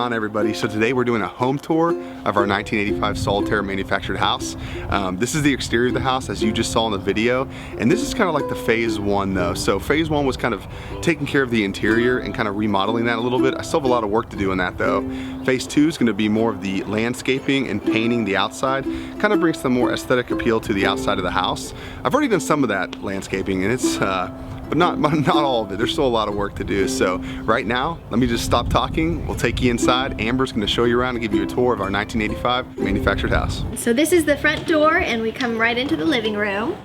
on, everybody? So today we're doing a home tour of our 1985 Solitaire manufactured house. This is the exterior of the house, as you just saw in the video, and this is kind of like the phase one though. So phase one was kind of taking care of the interior and kind of remodeling that a little bit. I still have a lot of work to do in that though. Phase two is going to be more of the landscaping and painting the outside. Kind of brings some more aesthetic appeal to the outside of the house. I've already done some of that landscaping, and it's but not all of it. There's still a lot of work to do. So right now, let me just stop talking. We'll take you inside. Amber's gonna show you around and give you a tour of our 1985 manufactured house. So this is the front door, and we come right into the living room.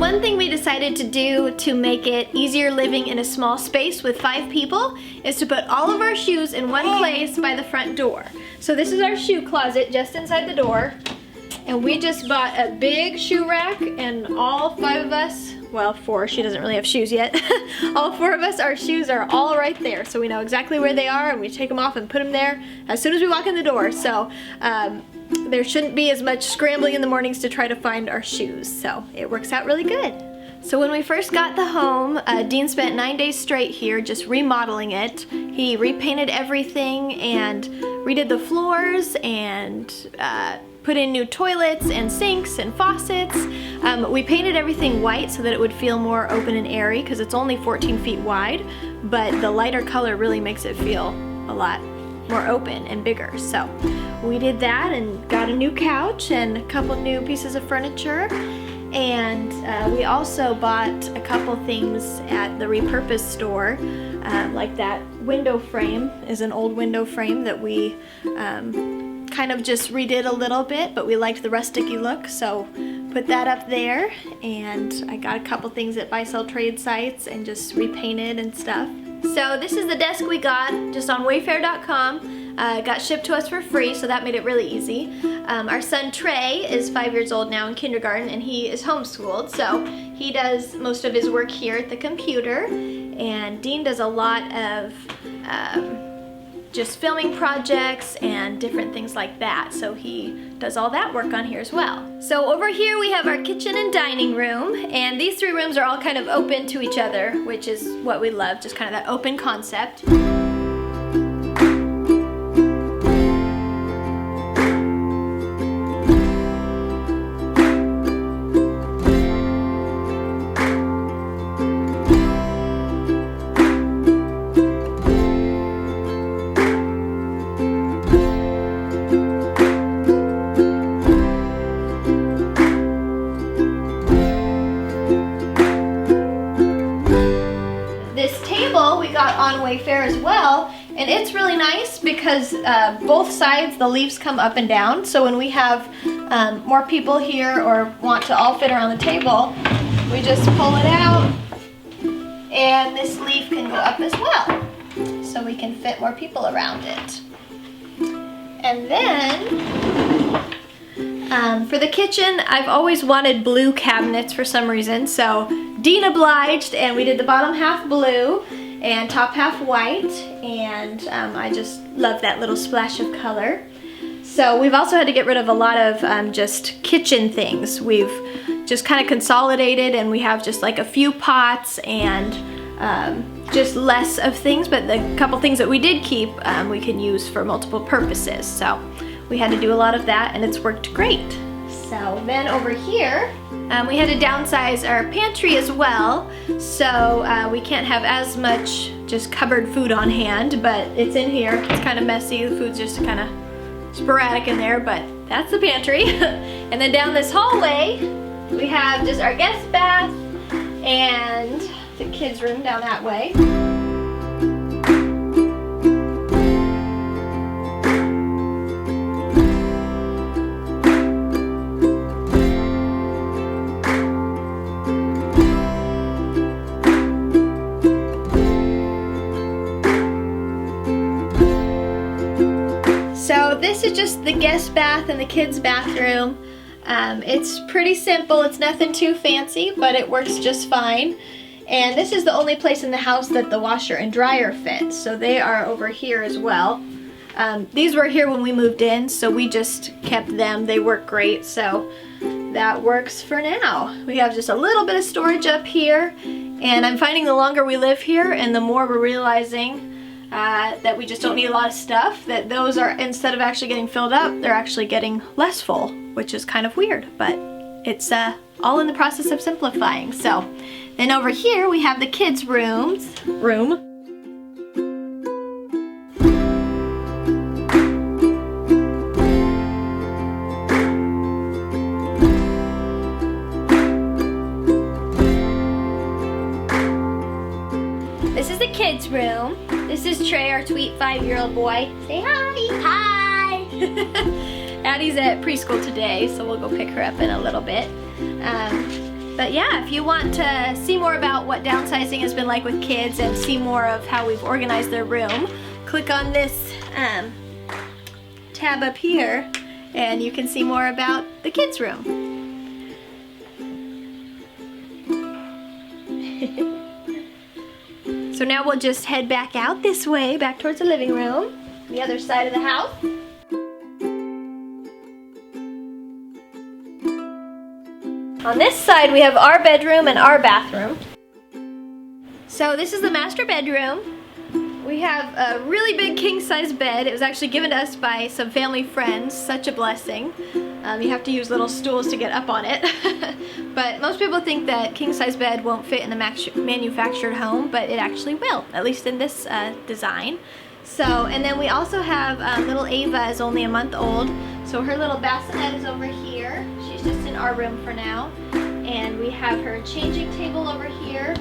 One thing we decided to do to make it easier living in a small space with 5 people is to put all of our shoes in one place by the front door. So this is our shoe closet just inside the door, and we just bought a big shoe rack, and all 5 of us, well 4, she doesn't really have shoes yet, all 4 of us, our shoes are all right there, so we know exactly where they are, and we take them off and put them there as soon as we walk in the door. So there shouldn't be as much scrambling in the mornings to try to find our shoes, so it works out really good. So when we first got the home, Dean spent 9 days straight here just remodeling it. He repainted everything and redid the floors and put in new toilets and sinks and faucets. We painted everything white so that it would feel more open and airy, because it's only 14 feet wide, but the lighter color really makes it feel a lot more open and bigger. So we did that and got a new couch and a couple new pieces of furniture, and we also bought a couple things at the repurposed store, like that window frame is an old window frame that we kind of just redid a little bit, but we liked the rustic-y look, so put that up there. And I got a couple things at buy-sell trade sites and just repainted and stuff. So this is the desk we got just on wayfair.com. It got shipped to us for free, so that made it really easy. Our son Trey is 5 years old now in kindergarten, and he is homeschooled, so he does most of his work here at the computer, and Dean does a lot of just filming projects and different things like that, so he does all that work on here as well. So over here we have our kitchen and dining room, and these 3 rooms are all kind of open to each other, which is what we love, just kind of that open concept. On Wayfair as well, and it's really nice because both sides the leaves come up and down, so when we have more people here or want to all fit around the table, we just pull it out and this leaf can go up as well, so we can fit more people around it. And then for the kitchen, I've always wanted blue cabinets for some reason, so Dean obliged, and we did the bottom half blue and top half white, and I just love that little splash of color. So we've also had to get rid of a lot of just kitchen things. We've just kind of consolidated, and we have just like a few pots and just less of things, but the couple things that we did keep we can use for multiple purposes. So we had to do a lot of that, and it's worked great. So then over here, we had to downsize our pantry as well, so we can't have as much just cupboard food on hand, but it's in here. It's kind of messy. The food's just kind of sporadic in there, but that's the pantry. And then down this hallway, we have just our guest bath and the kids' room down that way. So this is just the guest bath and the kids' bathroom. It's pretty simple, it's nothing too fancy, but it works just fine. And this is the only place in the house that the washer and dryer fit, so they are over here as well. These were here when we moved in, so we just kept them. They work great, so that works for now. We have just a little bit of storage up here, and I'm finding the longer we live here and the more we're realizing that we just don't need a lot of stuff, that those are, instead of actually getting filled up, they're actually getting less full, which is kind of weird, but it's all in the process of simplifying. So then over here we have the kids' room. This is the kids' room. This is Trey, our sweet 5-year-old boy. Say hi. Hi. Addie's at preschool today, so we'll go pick her up in a little bit. But yeah, if you want to see more about what downsizing has been like with kids and see more of how we've organized their room, click on this tab up here and you can see more about the kids' room. So now we'll just head back out this way, back towards the living room, the other side of the house. On this side we have our bedroom and our bathroom. So this is the master bedroom. We have a really big king-size bed. It was actually given to us by some family friends, such a blessing. You have to use little stools to get up on it. But most people think that king-size bed won't fit in a manufactured home, but it actually will, at least in this design. So, and then we also have little Ava is only a month old, so her little bassinet is over here. She's just in our room for now. And we have her changing table over here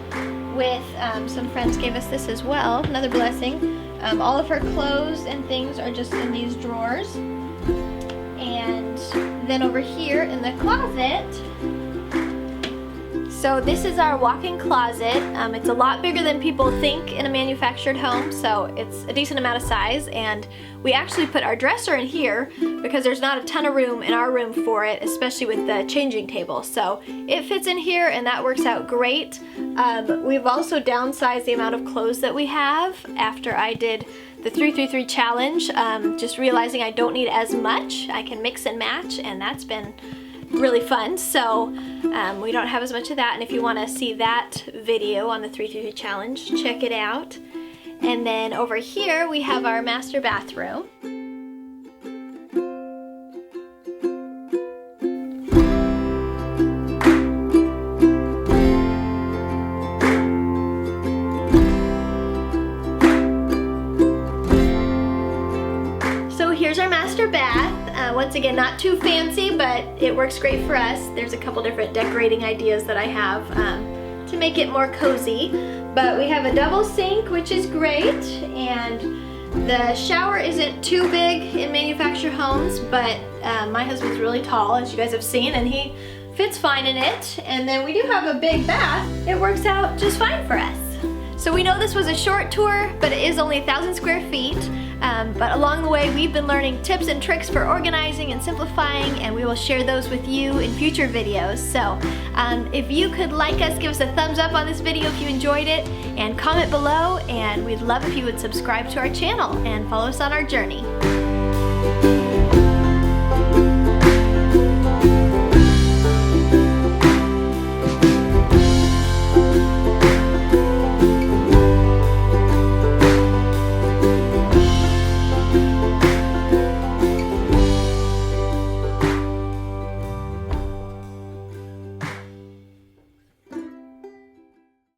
with, some friends gave us this as well, another blessing. All of her clothes and things are just in these drawers. And then over here in the closet, so this is our walk-in closet. It's a lot bigger than people think in a manufactured home, so it's a decent amount of size, and we actually put our dresser in here because there's not a ton of room in our room for it, especially with the changing table. So it fits in here and that works out great. We've also downsized the amount of clothes that we have after I did the 3-3-3 challenge, just realizing I don't need as much. I can mix and match, and that's been really fun. So we don't have as much of that, and if you want to see that video on the 3-3-3 challenge, check it out. And then over here we have our master bathroom. Here's our master bath. Once again, not too fancy, but it works great for us. There's a couple different decorating ideas that I have to make it more cozy. But we have a double sink, which is great, and the shower isn't too big in manufactured homes, but my husband's really tall, as you guys have seen, and he fits fine in it. And then we do have a big bath. It works out just fine for us. So we know this was a short tour, but it is only 1,000 square feet. But along the way, we've been learning tips and tricks for organizing and simplifying, and we will share those with you in future videos. So if you could like us, give us a thumbs up on this video if you enjoyed it, and comment below, and we'd love if you would subscribe to our channel and follow us on our journey.